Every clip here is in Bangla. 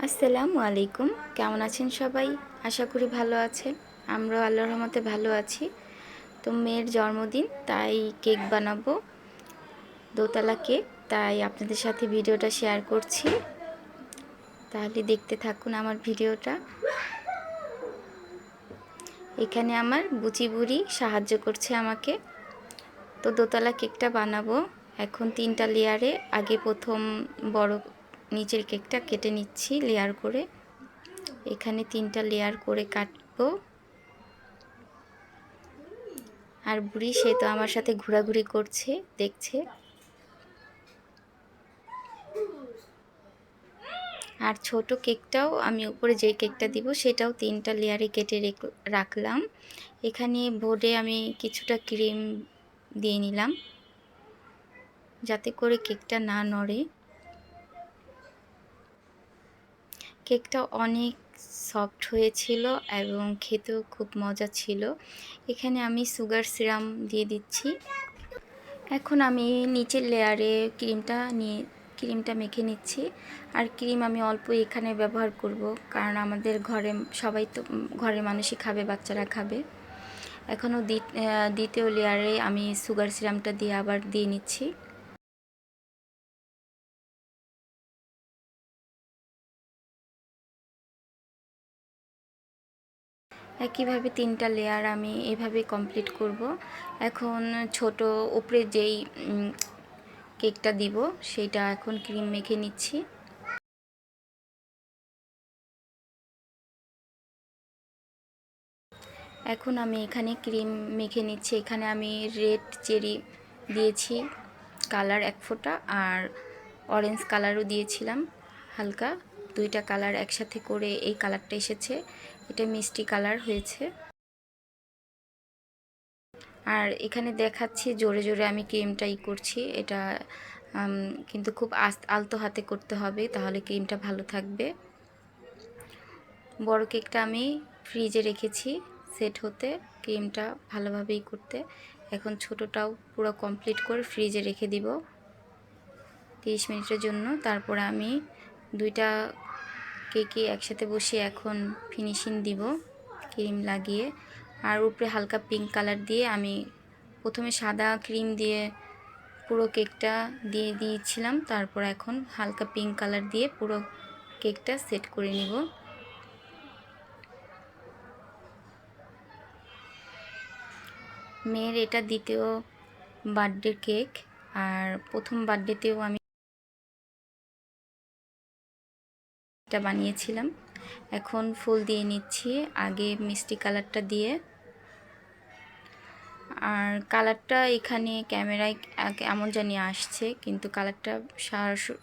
আসসালামু আলাইকুম। কেমন আছেন সবাই? আশা করি ভালো আছেন। আমরাও আল্লাহর রহমতে ভালো আছি। তো মেয়ের জন্মদিন, তাই কেক বানাবো, দোতলা কেক। তাই আপনাদের সাথে ভিডিওটা শেয়ার করছি। তাহলে দেখতে থাকুন আমার ভিডিওটা। এখানে আমার বুচি বুড়ি সাহায্য করছে আমাকে। তো দোতলা কেকটা বানাবো এখন 3টা লেয়ারে। আগে প্রথম বড় নিচের কেকটা কেটে নিচ্ছি লেয়ার করে। এখানে 3টা লেয়ার করে কাটবো। আর বুড়ি সে তো আমার সাথে ঘোরাঘুরি করছে, দেখছে। আর ছোট কেকটাও আমি উপরে যে কেকটা দিব সেটাও 3টা লেয়ারে কেটে রাখলাম। এখানে বোর্ডে আমি কিছুটা ক্রিম দিয়ে নিলাম যাতে করে কেকটা না নড়ে। কেকটা অনেক সফট হয়েছিল এবং খেতেও খুব মজা ছিল। এখানে আমি সুগার সিরাম দিয়ে দিচ্ছি। এখন আমি নিচের লেয়ারে ক্রিমটা মেখে নিচ্ছি। আর ক্রিম আমি অল্প এখানে ব্যবহার করব, কারণ আমাদের ঘরে সবাই তো ঘরের মানুষই খাবে, বাচ্চারা খাবে। এখনও দ্বিতীয় লেয়ারে আমি সুগার সিরামটা দিয়ে আবার দিয়ে নিচ্ছি। একইভাবে 3টা লেয়ার আমি এভাবে কমপ্লিট করব। এখন ছোট উপরে যেই কেকটা দিব সেইটা এখন ক্রিম মেখে নিচ্ছি। এখন আমি এখানে ক্রিম মেখে নিচ্ছি। এখানে আমি রেড চেরি দিয়েছি কালার 1 ফোঁটা, আর অরেঞ্জ কালারও দিয়েছিলাম হালকা। 2টা কালার একসাথে করে এই কালারটা এসেছে। এটা মিষ্টি কালার হয়েছে। আর এখানে দেখাচ্ছি জোরে জোরে আমি ক্রিমটা করছি। এটা কিন্তু খুব আলতো হাতে করতে হবে, তাহলে ক্রিমটা ভালো থাকবে। বড় কেকটা আমি ফ্রিজে রেখেছি সেট হতে, ক্রিমটা ভালোভাবেই করতে। এখন ছোটটাও পুরো কমপ্লিট করে ফ্রিজে রেখে দিব 30 মিনিটের জন্য। তারপর আমি 2টা কেকই একসাথে বসিয়ে এখন ফিনিশিং দিব ক্রিম লাগিয়ে। আর উপরে হালকা পিঙ্ক কালার দিয়ে আমি প্রথমে সাদা ক্রিম দিয়ে পুরো কেকটা দিয়ে দিয়েছিলাম। তারপর এখন হালকা পিঙ্ক কালার দিয়ে পুরো কেকটা সেট করে নিব। মেয়ের এটা দ্বিতীয় বার্থডে কেক, আর প্রথম বার্থডেতেও আমি এটা বানিয়েছিলাম। এখন ফুল দিয়ে নিচ্ছি, আগে মিষ্টি কালারটা দিয়ে। আর কালারটা এখানে ক্যামেরায় এমন জানি আসছে, কিন্তু কালারটা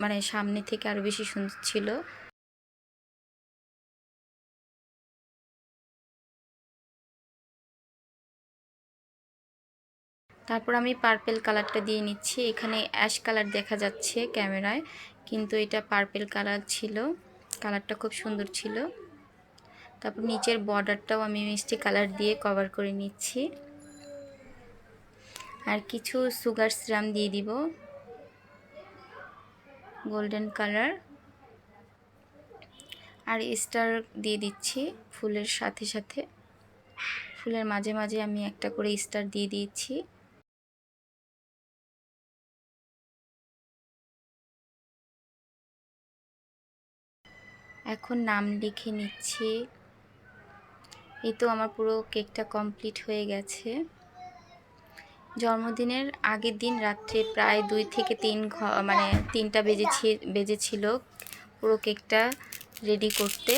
মানে সামনে থেকে আরও বেশি সুন্দর ছিল। তারপর আমি পার্পেল কালারটা দিয়ে নিচ্ছি। এখানে অ্যাশ কালার দেখা যাচ্ছে ক্যামেরায়, কিন্তু এটা পার্পেল কালার ছিল। কালারটা খুব সুন্দর ছিল। তারপর নিচের বর্ডারটাও আমি মিষ্টি কালার দিয়ে কভার করে নিচ্ছি। আর কিছু সুগার সিরাম দিয়ে দিব গোল্ডেন কালার। আর স্টার দিয়ে দিচ্ছি ফুলের সাথে সাথে। ফুলের মাঝে মাঝে আমি একটা করে স্টার দিয়ে দিয়েছি। এখন নাম লিখে নিচ্ছি। এই তো আমার পুরো কেকটা কমপ্লিট হয়ে গেছে। জন্মদিনের আগের দিন রাত্রে প্রায় 2 থেকে 3 মানে 3টা বেজেছিল পুরো কেকটা রেডি করতে।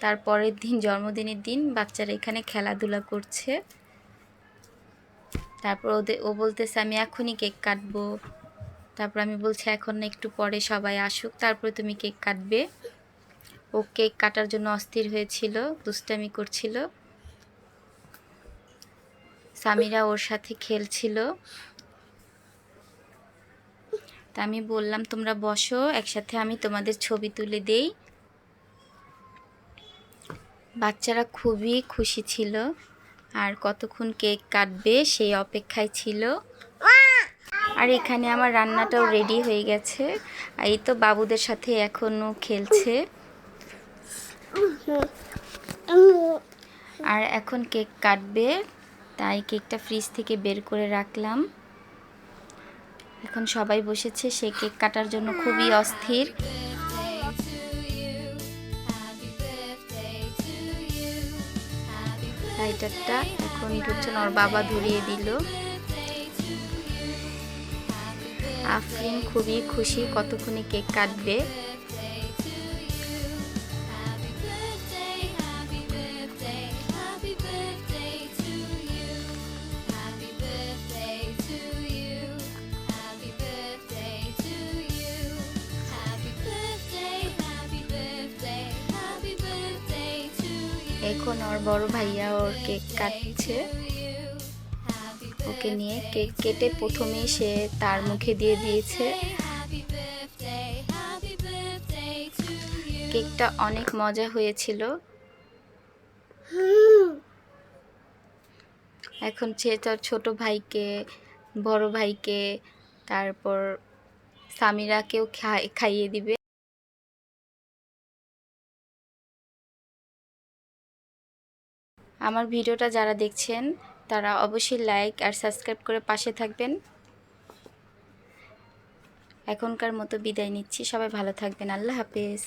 তারপরের দিন জন্মদিনের দিন বাচ্চারা এখানে খেলাধুলা করছে। তারপর ও বলতেছে আমি এখনই কেক কাটবো। তারপর আমি বলছি এখন না, একটু পরে সবাই আসুক তারপরে তুমি কেক কাটবে। ও কেক কাটার জন্য অস্থির হয়েছিল, দুষ্টামি করছিল। সামিরা ওর সাথে খেলছিল। তা আমি বললাম তোমরা বসো, একসাথে আমি তোমাদের ছবি তুলে দেই। বাচ্চারা খুবই খুশি ছিল, আর কতক্ষণ কেক কাটবে সেই অপেক্ষায় ছিল। আর এখানে আমার রান্নাটাও রেডি হয়ে গেছে। এই তো বাবুদের সাথে এখনও খেলছে। আর এখন কেক কাটবে, তাই কেকটা ফ্রিজ থেকে বের করে রাখলাম। এখন সবাই বসেছে, সে কেক কাটার জন্য খুবই অস্থির। লাইটারটা এখন বুঝছেন ওর বাবা ধরিয়ে দিল। আফরিন খুবই খুশি, কতক্ষণে কেক কাটবে। এখন ওর বড় ভাইয়া ওর কেক কাটছে, ওকে নিয়ে কেক কেটে প্রথমেই সে তার মুখে দিয়ে দিয়েছে। কেকটা অনেক মজা হয়েছিল। এখন সে তার ছোট ভাইকে, বড় ভাইকে, তারপর সামিরাকেও খাইয়ে দিবে। আমার ভিডিওটা যারা দেখছেন তারা অবশ্যই লাইক আর সাবস্ক্রাইব করে পাশে থাকবেন। এখনকার মতো বিদায় নিচ্ছি, সবাই ভালো থাকবেন, আল্লাহ হাফেজ।